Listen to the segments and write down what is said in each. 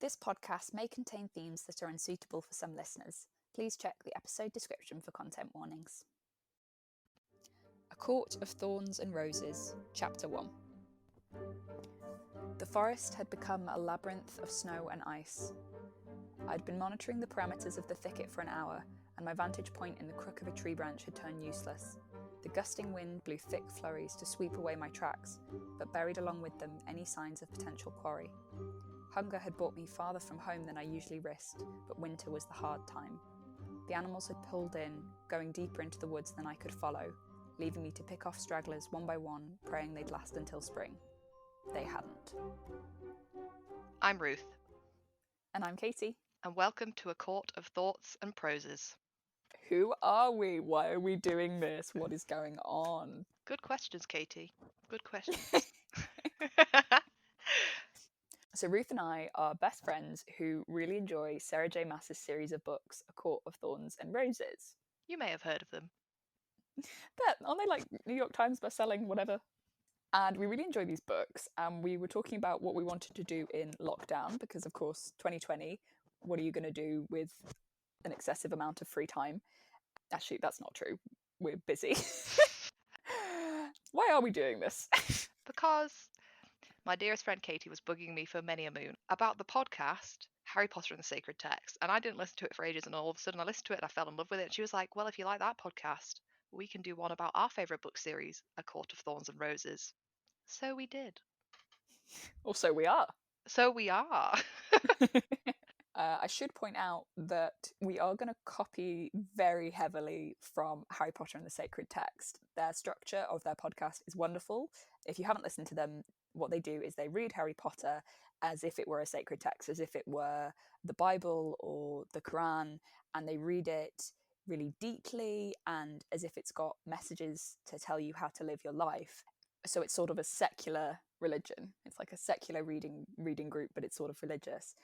This podcast may contain themes that are unsuitable for some listeners. Please check the episode description for content warnings. A Court of Thorns and Roses, Chapter 1. The forest had become a labyrinth of snow and ice. I'd been monitoring the parameters of the thicket for an hour, and my vantage point in the crook of a tree branch had turned useless. The gusting wind blew thick flurries to sweep away my tracks, but buried along with them any signs of potential quarry. Hunger had brought me farther from home than I usually risked, but winter was the hard time. The animals had pulled in, going deeper into the woods than I could follow, leaving me to pick off stragglers one by one, praying they'd last until spring. They hadn't. I'm Ruth. And I'm Katie. And welcome to A Court of Thoughts and Proses. Who are we? Why are we doing this? What is going on? Good questions, Katie. Good questions. So Ruth and I are best friends who really enjoy Sarah J. Maas's series of books, A Court of Thorns and Roses. You may have heard of them. But aren't they like New York Times bestselling, whatever? And we really enjoy these books. And we were talking about what we wanted to do in lockdown, because of course, 2020, what are you going to do with an excessive amount of free time? Actually, that's not true. We're busy. Why are we doing this? Because my dearest friend Katie was bugging me for many a moon about the podcast Harry Potter and the Sacred Text, and I didn't listen to it for ages, and all of a sudden I listened to it and I fell in love with it. And she was like, well, if you like that podcast, we can do one about our favourite book series, A Court of Thorns and Roses. So we did. Or so we are. So we are. I should point out that we are going to copy very heavily from Harry Potter and the Sacred Text. Their structure of their podcast is wonderful. If you haven't listened to them, what they do is they read Harry Potter as if it were a sacred text, as if it were the Bible or the Quran, and they read it really deeply and as if it's got messages to tell you how to live your life. So it's sort of a secular religion. It's like a secular reading group, but it's sort of religious.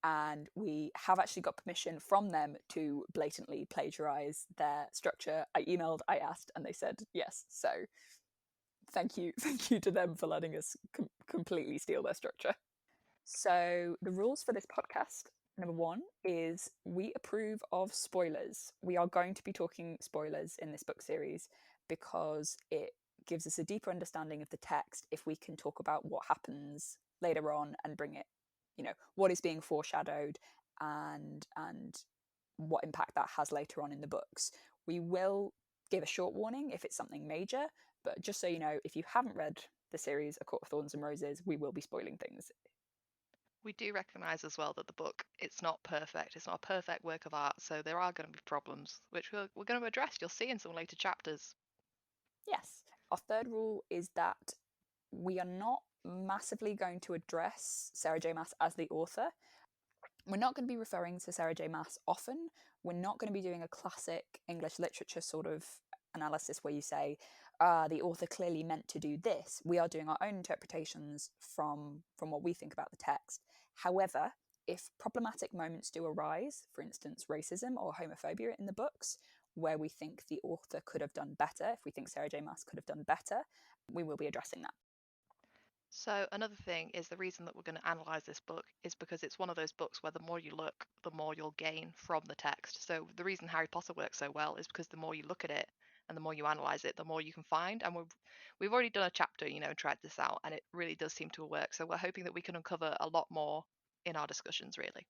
And we have actually got permission from them to blatantly plagiarize their structure. I emailed, I asked, and they said yes. So thank you to them for letting us completely steal their structure. So the rules for this podcast, number one, is we approve of spoilers. We are going to be talking spoilers in this book series because it gives us a deeper understanding of the text if we can talk about what happens later on and bring it, what is being foreshadowed and what impact that has later on in the books. We will give a short warning if it's something major, but just so you know, if you haven't read the series A Court of Thorns and Roses, we will be spoiling things. We do recognise as well that the book, it's not perfect. It's not a perfect work of art, so there are going to be problems, which we're going to address. You'll see in some later chapters. Yes. Our third rule is that we are not massively going to address Sarah J. Maas as the author. We're not going to be referring to Sarah J. Maas often. We're not going to be doing a classic English literature sort of analysis where you say, the author clearly meant to do this. We are doing our own interpretations from what we think about the text. However, if problematic moments do arise, for instance, racism or homophobia in the books, where we think the author could have done better, if we think Sarah J. Maas could have done better, we will be addressing that. So another thing is the reason that we're going to analyse this book is because it's one of those books where the more you look, the more you'll gain from the text. So the reason Harry Potter works so well is because the more you look at it and the more you analyse it, the more you can find. And we've already done a chapter, and tried this out, and it really does seem to work. So we're hoping that we can uncover a lot more in our discussions, really.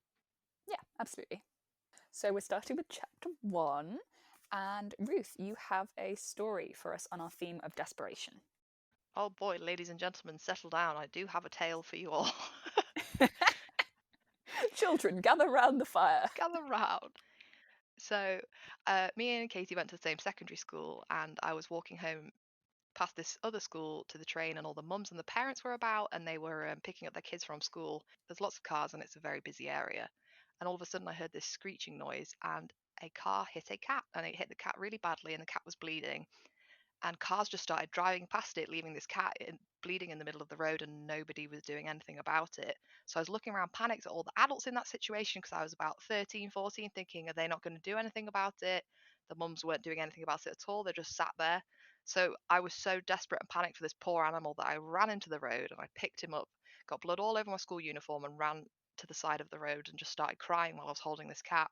Yeah, absolutely. So we're starting with chapter 1. And Ruth, you have a story for us on our theme of desperation. Oh boy, ladies and gentlemen, settle down. I do have a tale for you all. Children, gather round the fire. Gather round. So me and Katie went to the same secondary school, and I was walking home past this other school to the train, and all the mums and the parents were about, and they were picking up their kids from school. There's lots of cars and it's a very busy area. And all of a sudden I heard this screeching noise, and a car hit a cat, and it hit the cat really badly, and the cat was bleeding. And cars just started driving past it, leaving this cat bleeding in the middle of the road, and nobody was doing anything about it. So I was looking around, panicked at all the adults in that situation, because I was about 13, 14, thinking, are they not going to do anything about it? The mums weren't doing anything about it at all. They just sat there. So I was so desperate and panicked for this poor animal that I ran into the road, and I picked him up, got blood all over my school uniform, and ran to the side of the road and just started crying while I was holding this cat.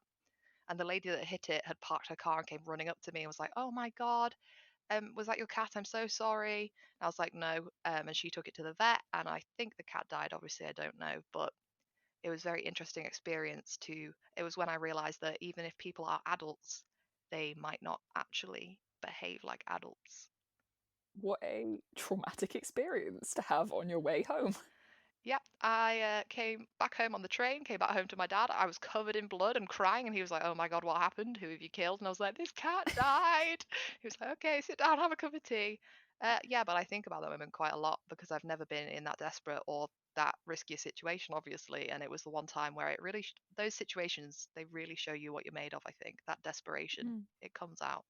And the lady that hit it had parked her car and came running up to me and was like, "Oh my God, was that your cat? I'm so sorry." And I was like, "No." And she took it to the vet, and I think the cat died. Obviously, I don't know, but it was a very interesting experience to. It was when I realized that even if people are adults, they might not actually behave like adults. What a traumatic experience to have on your way home. Yeah, I came back home on the train, came back home to my dad. I was covered in blood and crying, and he was like, "Oh my God, what happened? Who have you killed?" And I was like, "This cat died." He was like, "Okay, sit down, have a cup of tea." Yeah, but I think about that moment quite a lot because I've never been in that desperate or that riskier situation, obviously. And it was the one time where it really, those situations, they really show you what you're made of, I think. That desperation, Mm. it comes out.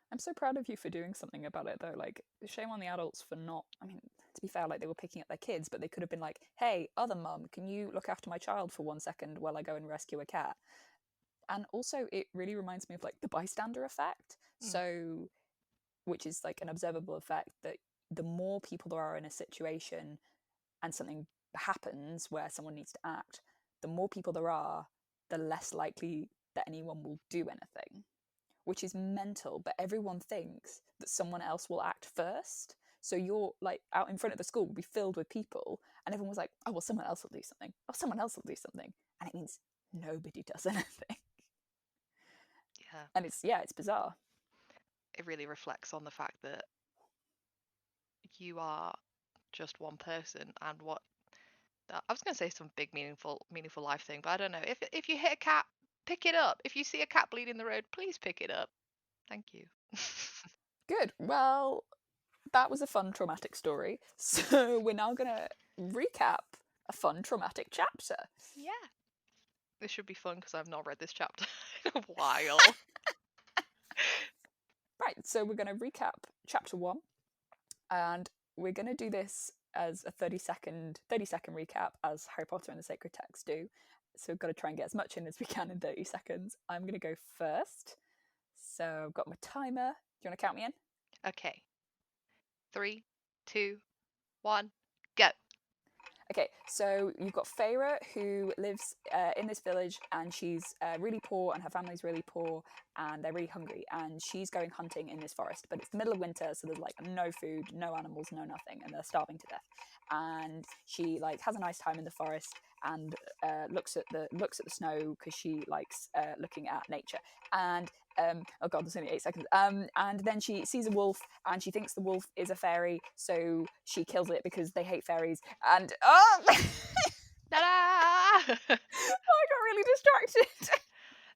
I'm so proud of you for doing something about it, though. Like, shame on the adults for not. I mean, to be fair, like they were picking up their kids, but they could have been like, "Hey, other mum, can you look after my child for 1 second while I go and rescue a cat?" And also, it really reminds me of like the bystander effect. Mm. So, which is like an observable effect that the more people there are in a situation and something happens where someone needs to act, the more people there are, the less likely that anyone will do anything, which is mental. But everyone thinks that someone else will act first. So you're like out in front of the school will be filled with people, and everyone was like, "Oh well, someone else will do something. Oh, someone else will do something," and it means nobody does anything. Yeah, And it's bizarre. it really reflects on the fact that you are just one person and what I was going to say some big meaningful life thing, but I don't know. If you hit a cat, pick it up. If you see a cat bleeding the road, please pick it up. Thank you. Good. Well, that was a fun traumatic story. So we're now gonna recap a fun traumatic chapter. Yeah. This should be fun because I've not read this chapter in a while. Right, so we're gonna recap chapter 1, and we're gonna do this as a 30-second recap as Harry Potter and the Sacred Text do. So we've got to try and get as much in as we can in 30 seconds. I'm gonna go first. So I've got my timer. Do you want to count me in? Okay. 3, 2, 1, go. Okay, so you've got Feyre, who lives in this village, and she's really poor, and her family's really poor, and they're really hungry, and she's going hunting in this forest. But it's the middle of winter, so there's like no food, no animals, no nothing, and they're starving to death. And she like has a nice time in the forest and looks at the snow because she likes looking at nature. And oh god, there's only 8 seconds. And then she sees a wolf, and she thinks the wolf is a fairy, so she kills it because they hate fairies. And oh, I Ta-da! got really distracted.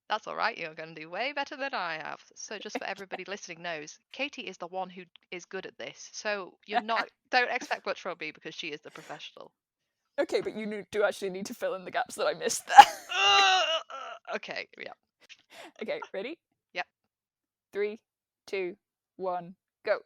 That's all right. You're going to do way better than I have. So just for everybody listening knows, Katie is the one who is good at this. So don't expect much from me because she is the professional. Okay, but you do actually need to fill in the gaps that I missed there. Okay, yeah. Okay, ready? Yep. 3, 2, 1, go.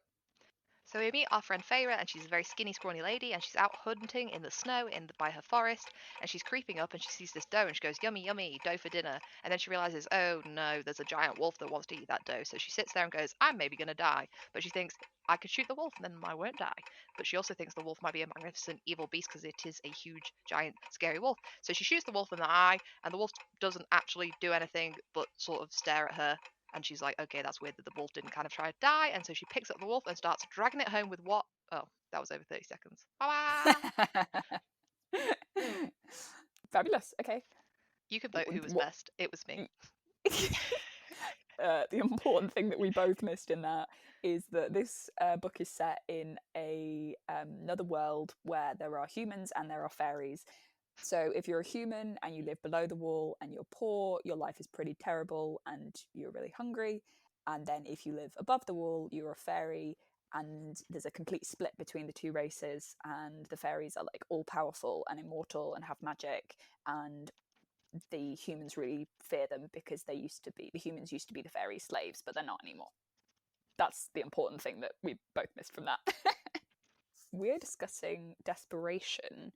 So we meet our friend Feyre, and she's a very skinny, scrawny lady, and she's out hunting in the snow by her forest, and she's creeping up, and she sees this doe, and she goes, "Yummy, yummy, doe for dinner." And then she realizes, oh no, there's a giant wolf that wants to eat that doe. So she sits there and goes, "I'm maybe gonna die," but she thinks, "I could shoot the wolf, and then I won't die." But she also thinks the wolf might be a magnificent evil beast because it is a huge, giant, scary wolf. So she shoots the wolf in the eye, and the wolf doesn't actually do anything but sort of stare at her. And she's like, okay, that's weird that the wolf didn't kind of try to die. And so she picks up the wolf and starts dragging it home with what? Oh, that was over 30 seconds. Fabulous. Okay. You can vote who was What? best. It was me. The important thing that we both missed in that is that this book is set in another world where there are humans and there are fairies. So if you're a human and you live below the wall and you're poor, your life is pretty terrible and you're really hungry. And then if you live above the wall, you're a fairy, and there's a complete split between the two races, and the fairies are like all powerful and immortal and have magic, and the humans really fear them because the humans used to be the fairies' slaves, but they're not anymore. That's the important thing that we both missed from that. We're discussing Desperation.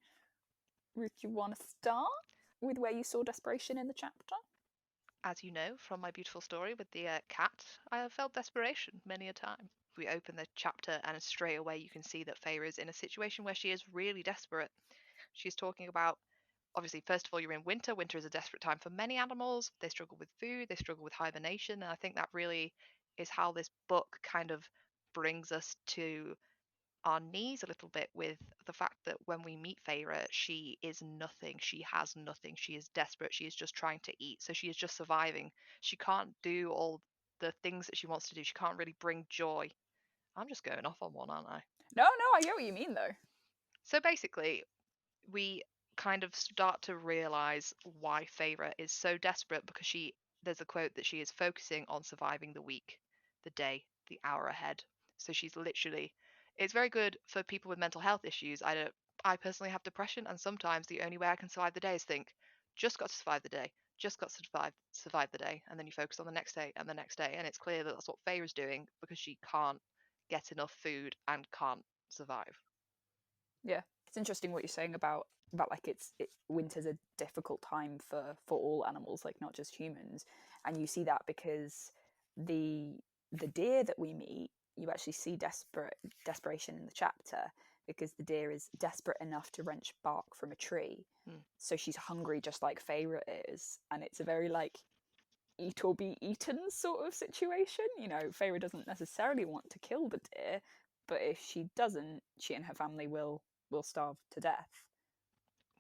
Ruth, you want to start with where you saw desperation in the chapter? As you know from my beautiful story with the cat, I have felt desperation many a time. We open the chapter, and straight away you can see that Feyre is in a situation where she is really desperate. She's talking about obviously, first of all, you're in winter. Winter is a desperate time for many animals. They struggle with food, they struggle with hibernation. And I think that really is how this book kind of brings us to our knees a little bit with the fact that when we meet Feyre, she is nothing. She has nothing. She is desperate. She is just trying to eat. So she is just surviving. She can't do all the things that she wants to do. She can't really bring joy. I'm just going off on one, aren't I? No, I get what you mean though. So basically, we kind of start to realize why Feyre is so desperate because there's a quote that she is focusing on surviving the week, the day, the hour ahead. So she's literally, it's very good for people with mental health issues. I personally have depression, and sometimes the only way I can survive the day is think, just got to survive the day, just got to survive the day, and then you focus on the next day and the next day. And it's clear that that's what Feyre's doing because she can't get enough food and can't survive. Yeah, it's interesting what you're saying about like winter's a difficult time for all animals, like not just humans, and you see that because the deer that we meet, you actually see desperation in the chapter because the deer is desperate enough to wrench bark from a tree. Hmm. So she's hungry just like Feyre is, and it's a very like eat or be eaten sort of situation. You know, Feyre doesn't necessarily want to kill the deer, but if she doesn't, she and her family will starve to death.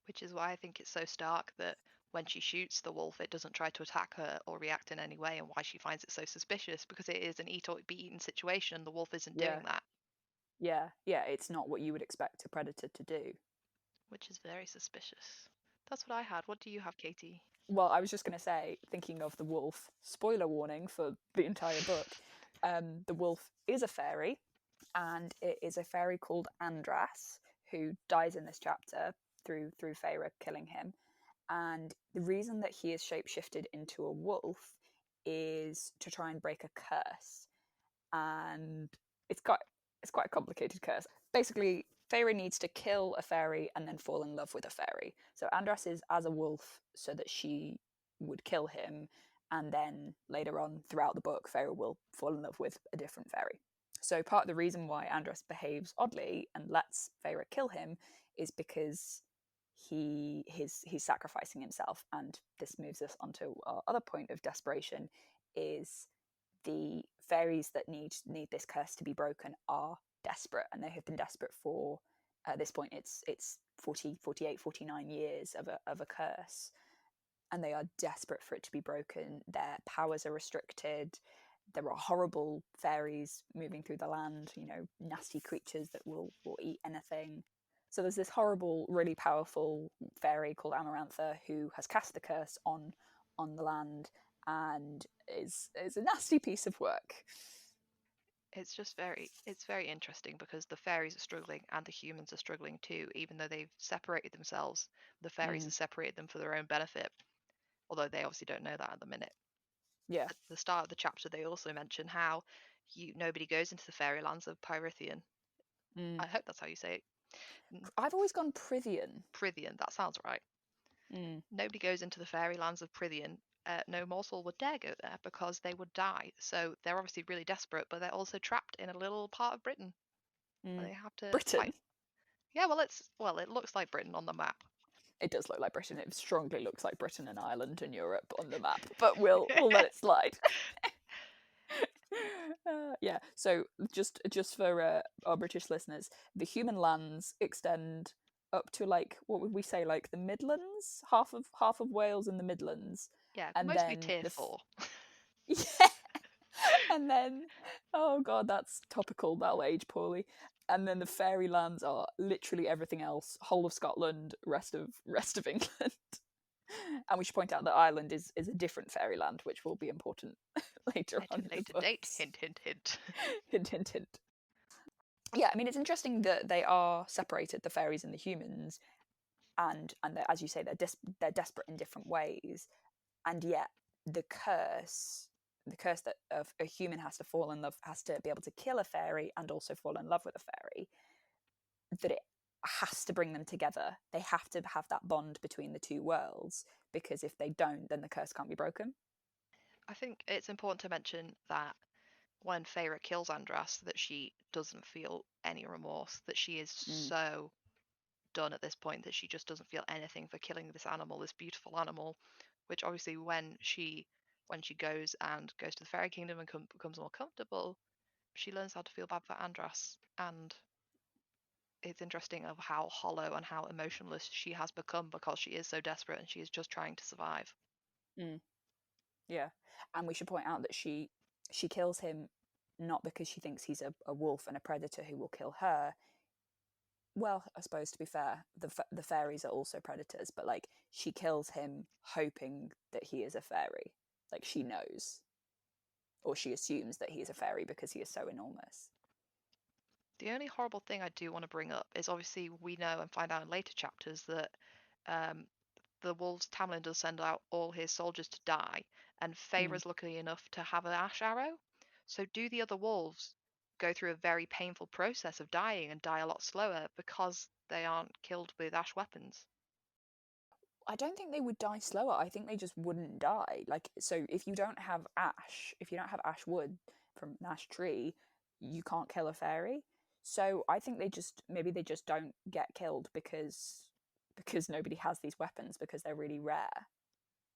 Which is why I think it's so stark that when she shoots the wolf, it doesn't try to attack her or react in any way, and why she finds it so suspicious because it is an eat or be eaten situation, and the wolf isn't Yeah, doing that, yeah. It's not what you would expect a predator to do. which is very suspicious. That's what I had. What do you have, Katie? Well, I was just going to say, thinking of the wolf, spoiler warning for the entire book, the wolf is a fairy, and it is a fairy called Andras who dies in this chapter through Feyre killing him. And the reason that he is shapeshifted into a wolf is to try and break a curse. And it's quite a complicated curse. Basically, Feyre needs to kill a fairy and then fall in love with a fairy. So Andras is as a wolf so that she would kill him, and then later on throughout the book, Feyre will fall in love with a different fairy. So part of the reason why Andras behaves oddly and lets Feyre kill him is because he's sacrificing himself. And this moves us onto our other point of desperation: is the fairies that need this curse to be broken are desperate, and they have been desperate for, at this point it's 40, 48, 49 years of a curse, and they are desperate for it to be broken. Their powers are restricted. There are horrible fairies moving through the land, you know, nasty creatures that will eat anything. So there's this horrible, really powerful fairy called Amarantha who has cast the curse on the land, and is a nasty piece of work. It's very interesting because the fairies are struggling and the humans are struggling too, even though they've separated themselves. The fairies Mm, have separated them for their own benefit, although they obviously don't know that at the minute. yeah. At the start of the chapter, they also mention how nobody goes into the fairy lands of Prythian. Mm. I hope that's how you say it. I've always gone Prythian. Prythian, that sounds right. Mm, Nobody goes into the fairy lands of Prythian. No mortal would dare go there because they would die. So they're obviously really desperate, but they're also trapped in a little part of Britain where mm. they have to Britain. fight. Yeah, it looks like Britain on the map. It does look like Britain. It strongly looks like Britain and Ireland and Europe on the map, but we'll let it slide. Yeah. So just for our British listeners, the human lands extend up to, like, what would we say, like the Midlands, half of Wales and the Midlands, Yeah, and mostly then tier 4. yeah, and then, oh god, that's topical. That'll age poorly. And then the fairy lands are literally everything else: whole of Scotland, rest of England. And we should point out that Ireland is a different fairyland, which will be important later At on a in the later date. books. Hint, hint, hint. Hint, hint, hint. Yeah, I mean, it's interesting that they are separated, the fairies and the humans, and as you say, they're desperate in different ways, and yet the curse the curse that a human has to fall in love, has to be able to kill a fairy and also fall in love with a fairy, that it has to bring them together. They have to have that bond between the two worlds, because if they don't, then the curse can't be broken. I think it's important to mention that when Feyre kills Andras, that she doesn't feel any remorse, that she is Mm. so done at this point that she just doesn't feel anything for killing this animal, this beautiful animal, which obviously when she goes to the fairy kingdom and becomes more comfortable, she learns how to feel bad for Andras, and it's interesting of how hollow and how emotionless she has become because she is so desperate and she is just trying to survive. Mm. Yeah, and we should point out that she kills him not because she thinks he's a wolf and a predator who will kill her. Well, I suppose, to be fair, the fairies are also predators, but like she kills him hoping that he is a fairy. Like she knows, or she assumes that he is a fairy because he is so enormous. The only horrible thing I do want to bring up is obviously we know and find out in later chapters that um, the wolves Tamlin does send out all his soldiers to die, and Mm. Feyre's lucky enough to have an ash arrow. So do the other wolves go through a very painful process of dying and die a lot slower because they aren't killed with ash weapons? I don't think they would die slower. I think they just wouldn't die. Like, so if you don't have ash, if you don't have ash wood from an ash tree, you can't kill a fairy. So I think maybe they just don't get killed because nobody has these weapons because they're really rare.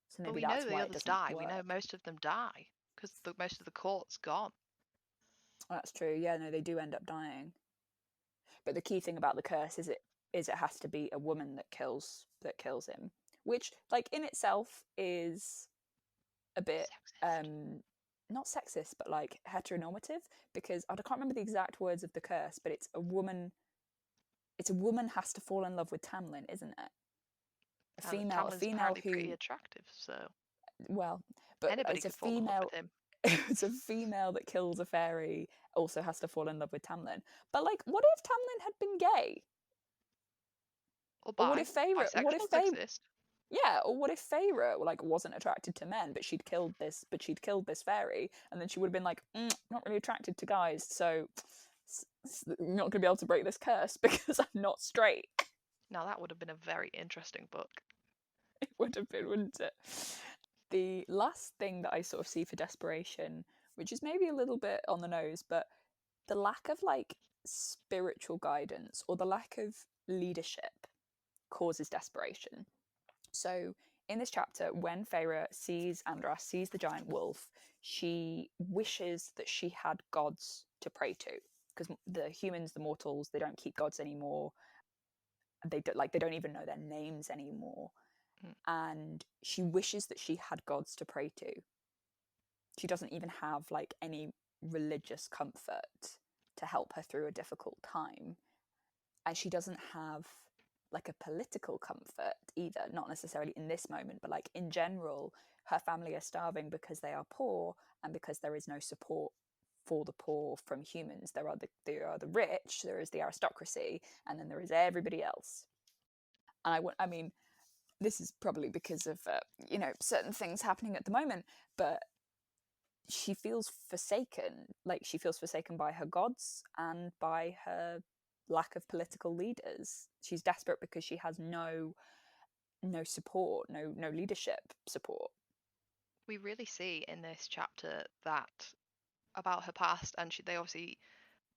So But maybe we know that's the why it others doesn't die. We know work. most of them die because most of the court's gone. That's true. Yeah, no, they do end up dying. But the key thing about the curse is it has to be a woman that kills him, which like in itself is a bit Sexist. not sexist but like heteronormative, because I can't remember the exact words of the curse, but it's a woman has to fall in love with Tamlin, isn't it? A And female a Tamlin's female apparently pretty who, attractive, so well, but anybody it's a could fall in love with female him. it's a female that kills a fairy also has to fall in love with Tamlin. But like, what if Tamlin had been gay? Or Or what if Feyre what if bisexuals Feyre exist. Yeah, or what if Feyre like wasn't attracted to men, but she'd killed this fairy, and then she would have been like, not really attracted to guys, so I'm not gonna be able to break this curse because I'm not straight. Now that would have been a very interesting book. It would have been, wouldn't it? The last thing that I sort of see for desperation, which is maybe a little bit on the nose, but the lack of like spiritual guidance or the lack of leadership causes desperation. So in this chapter, when Feyre sees Andras, sees the giant wolf, she wishes that she had gods to pray to, because the humans, the mortals, they don't keep gods anymore. They don't even know their names anymore, Mm. and she wishes that she had gods to pray to. She doesn't even have like any religious comfort to help her through a difficult time, and she doesn't have like a political comfort either, not necessarily in this moment, but like in general. Her family are starving because they are poor and because there is no support for the poor from humans. There are the rich, there is the aristocracy, and then there is everybody else. And I mean, this is probably because of certain things happening at the moment, but she feels forsaken. Like she feels forsaken by her gods and by her lack of political leaders. She's desperate because she has no support, no leadership support. We really see in this chapter that about her past, and they obviously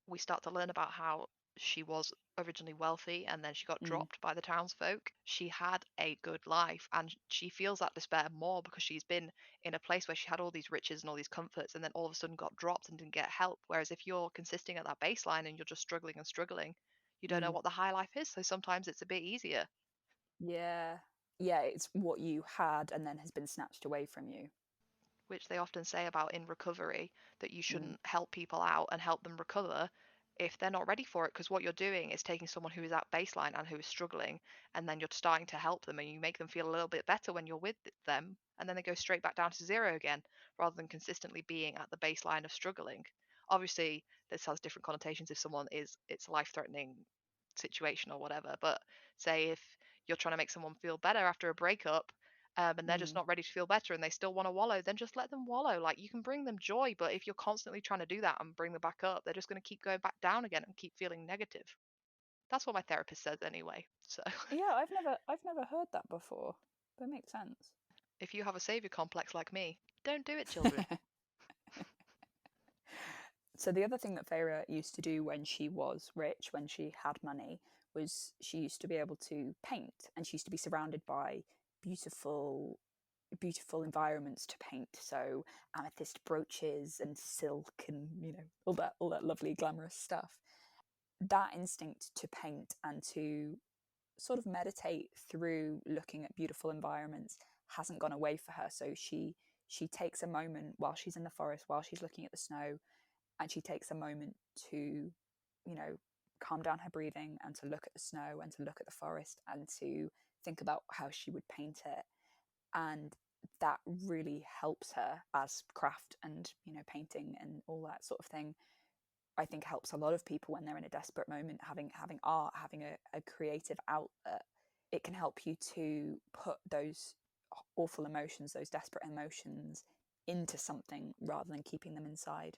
we start to learn about how she was originally wealthy and then she got Mm, dropped by the townsfolk. She had a good life and she feels that despair more because she's been in a place where she had all these riches and all these comforts and then all of a sudden got dropped and didn't get help. Whereas if you're consisting at that baseline and you're just struggling and struggling, you don't know mm. what the high life is. So sometimes it's a bit easier, Yeah, yeah. It's what you had and then has been snatched away from you. which they often say about in recovery that you Mm, shouldn't help people out and help them recover if they're not ready for it, because what you're doing is taking someone who is at baseline and who is struggling and then you're starting to help them and you make them feel a little bit better when you're with them and then they go straight back down to zero again rather than consistently being at the baseline of struggling. Obviously this has different connotations if someone is it's life threatening situation or whatever, but say if you're trying to make someone feel better after a breakup, and they're just mm. not ready to feel better and they still want to wallow, then just let them wallow. Like you can bring them joy, but if you're constantly trying to do that and bring them back up, they're just going to keep going back down again and keep feeling negative. That's what my therapist says anyway. So Yeah, I've never heard that before. That makes sense. if you have a savior complex like me, don't do it, children. So the other thing that Feyre used to do when she was rich, when she had money, was she used to be able to paint, and she used to be surrounded by beautiful environments to paint, so amethyst brooches and silk and all that lovely glamorous stuff. That instinct to paint and to sort of meditate through looking at beautiful environments hasn't gone away for her. So she takes a moment while she's in the forest, while she's looking at the snow, and she takes a moment to calm down her breathing and to look at the snow and to look at the forest and to think about how she would paint it. And that really helps her as craft and painting and all that sort of thing. I think helps a lot of people when they're in a desperate moment. Having art, having a creative outlet, it can help you to put those awful emotions, those desperate emotions, into something rather than keeping them inside.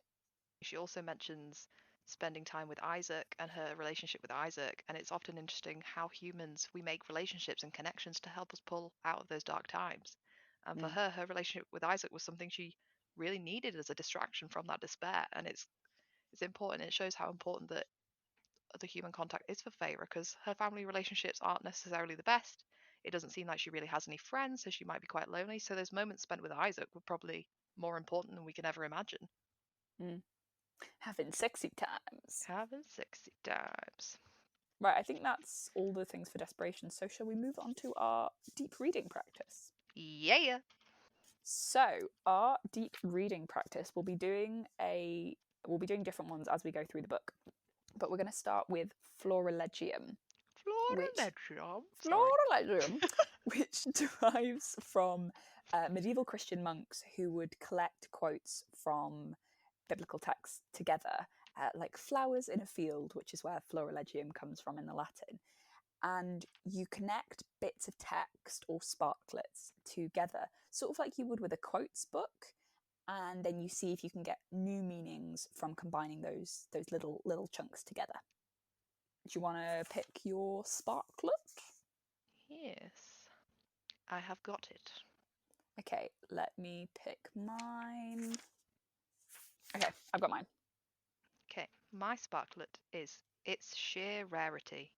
She also mentions spending time with Isaac and her relationship with Isaac, and it's often interesting how humans, we make relationships and connections to help us pull out of those dark times. And for her relationship with Isaac was something she really needed as a distraction from that despair, and it's important. It shows how important that the human contact is for Feyre, because her family relationships aren't necessarily the best. It doesn't seem like she really has any friends, so she might be quite lonely. So those moments spent with Isaac were probably more important than we can ever imagine. Having sexy times. Having sexy times. Right, I think that's all the things for Desperation. So shall we move on to our deep reading practice? Yeah. So our deep reading practice, we'll be doing different ones as we go through the book. But we're going to start with Florilegium. Florilegium, which derives from medieval Christian monks who would collect quotes from biblical texts together, like flowers in a field, which is where Florilegium comes from in the Latin. And you connect bits of text or sparklets together, sort of like you would with a quotes book, and then you see if you can get new meanings from combining those little chunks together. Do you want to pick your sparklet? Yes, I have got it. Okay, let me pick mine. Okay, I've got mine. Okay, my sparklet is its sheer rarity.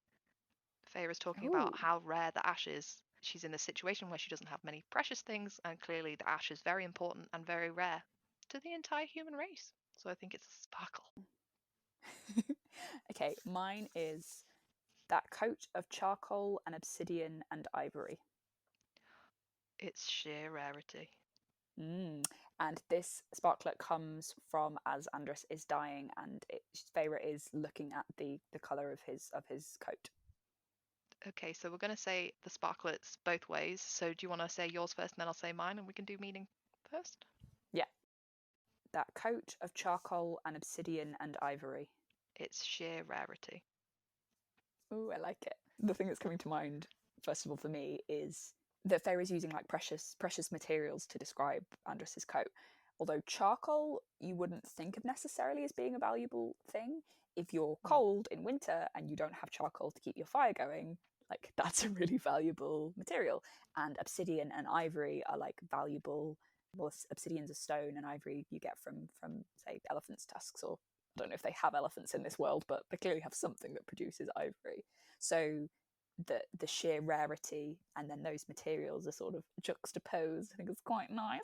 Feyre's talking Ooh. about how rare the ash is. She's in a situation where she doesn't have many precious things, and clearly the ash is very important and very rare to the entire human race. So I think it's a sparkle. Okay, mine is that coat of charcoal and obsidian and ivory. It's sheer rarity. And this sparklet comes from as Andras is dying, and Feyre is looking at the colour of his coat. Okay, so we're going to say the sparklets both ways. So do you want to say yours first, and then I'll say mine, and we can do meaning first? Yeah. That coat of charcoal and obsidian and ivory. It's sheer rarity. Ooh, I like it. The thing that's coming to mind, first of all, for me, is that Feyre is using like precious materials to describe Andras's coat. Although charcoal, you wouldn't think of necessarily as being a valuable thing. If you're cold in winter and you don't have charcoal to keep your fire going, like that's a really valuable material. And obsidian and ivory are like valuable. Well, obsidian's a stone, and ivory you get from say elephants' tusks, or I don't know if they have elephants in this world, but they clearly have something that produces ivory. So the sheer rarity and then those materials are sort of juxtaposed. I think it's quite nice.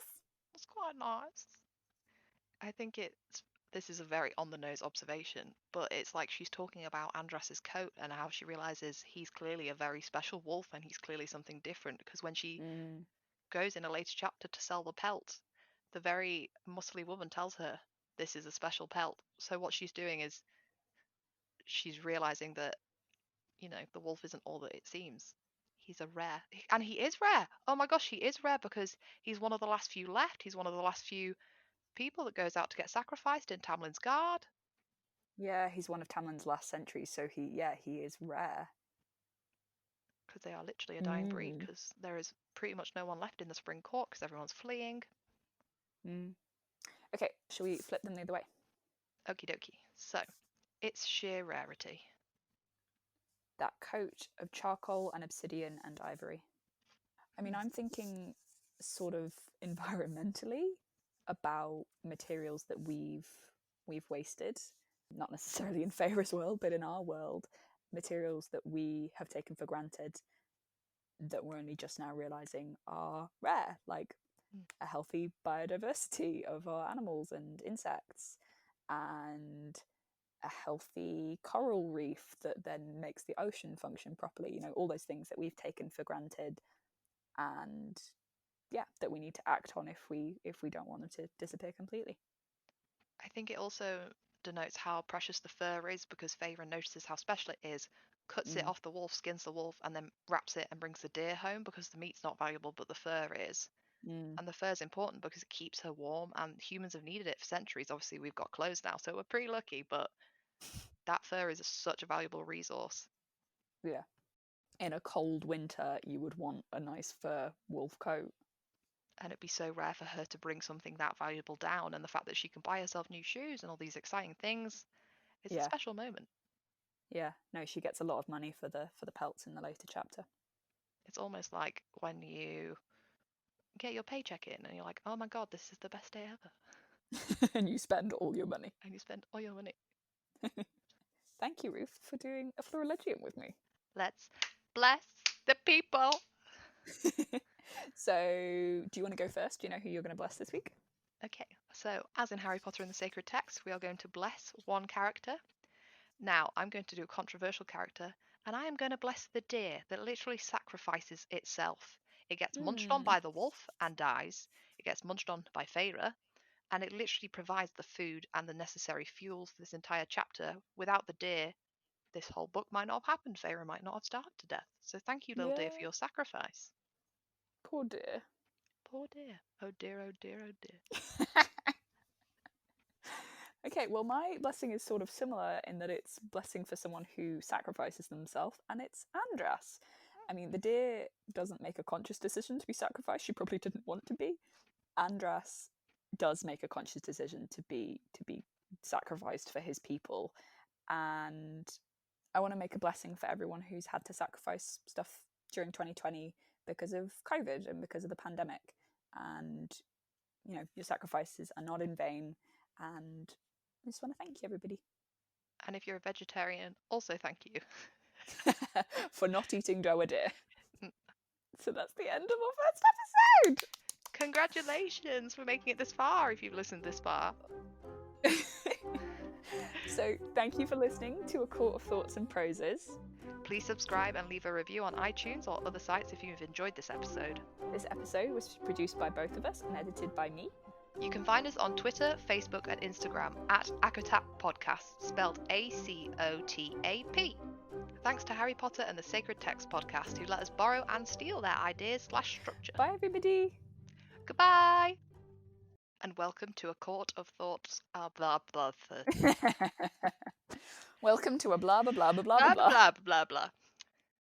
It's quite nice. I think this is a very on the nose observation, but it's like she's talking about Andras's coat and how she realizes he's clearly a very special wolf and he's clearly something different, because when she goes in a later chapter to sell the pelt, the very muscly woman tells her this is a special pelt. So what she's doing is she's realizing that, the wolf isn't all that it seems. He's a rare, and he is rare. Oh my gosh, he is rare because he's one of the last few left. He's one of the last few people that goes out to get sacrificed in Tamlin's guard. Yeah, he's one of Tamlin's last sentries, so he is rare. Because they are literally a dying breed, because there is pretty much no one left in the Spring Court because everyone's fleeing. Okay, shall we flip them the other way? Okie dokie. So, it's sheer rarity. That coat of charcoal and obsidian and ivory. I mean, I'm thinking sort of environmentally about materials that we've wasted, not necessarily in Feyre's world, but in our world. materials that we have taken for granted that we're only just now realizing are rare, like a healthy biodiversity of our animals and insects, and a healthy coral reef that then makes the ocean function properly. You know, all those things that we've taken for granted, and yeah, that we need to act on if we don't want them to disappear completely. I think it also denotes how precious the fur is, because Feyre notices how special it is, cuts it Mm, off the wolf, skins the wolf, and then wraps it and brings the deer home because the meat's not valuable, but the fur is. mm, And the fur is important because it keeps her warm, and humans have needed it for centuries. Obviously, we've got clothes now, so we're pretty lucky, but that fur is such a valuable resource. yeah. In a cold winter, you would want a nice fur wolf coat. And it'd be so rare for her to bring something that valuable down. And the fact that she can buy herself new shoes and all these exciting things, it's a Yeah, special moment. yeah. No, she gets a lot of money for the pelts in the later chapter. It's almost like when you get your paycheck in and you're like, oh my God, this is the best day ever. And you spend all your money. And you spend all your money. Thank you, Ruth, for doing a Florilegium with me. Let's bless the people. So, do you want to go first? Do you know who you're going to bless this week? Okay, so as in Harry Potter and the Sacred Text, we are going to bless one character. Now, I'm going to do a controversial character, and I am going to bless the deer that literally sacrifices itself. It gets munched on Mm, by the wolf and dies. It gets munched on by Feyre, and it literally provides the food and the necessary fuels for this entire chapter. Without the deer, this whole book might not have happened. Feyre might not have starved to death. So thank you, little deer, for yeah, your sacrifice. poor dear. Poor dear. Oh dear, oh dear, oh dear. Okay, well, my blessing is sort of similar in that it's blessing for someone who sacrifices themselves, and it's Andras. I mean, the deer doesn't make a conscious decision to be sacrificed. She probably didn't want to be. Andras does make a conscious decision to be sacrificed for his people, and I want to make a blessing for everyone who's had to sacrifice stuff during 2020 because of COVID and because of the pandemic. And you know, your sacrifices are not in vain, and I just want to thank you, everybody. And if you're a vegetarian, also thank you. For not eating doe deer. Mm. So that's the end of our first episode. Congratulations for making it this far if you've listened this far. So thank you for listening to A Court of Thoughts and Proses. Please subscribe and leave a review on iTunes or other sites if you've enjoyed this episode. This episode was produced by both of us and edited by me. You can find us on Twitter, Facebook, and Instagram at Acotap Podcast, spelled ACOTAP. Thanks to Harry Potter and the Sacred Text Podcast, who let us borrow and steal their ideas/structure. Bye, everybody. Goodbye! And welcome to A Court of Thoughts. Blah, blah, blah. Welcome to a blah, blah, blah, blah, blah, Blah, blah. blah, blah, blah.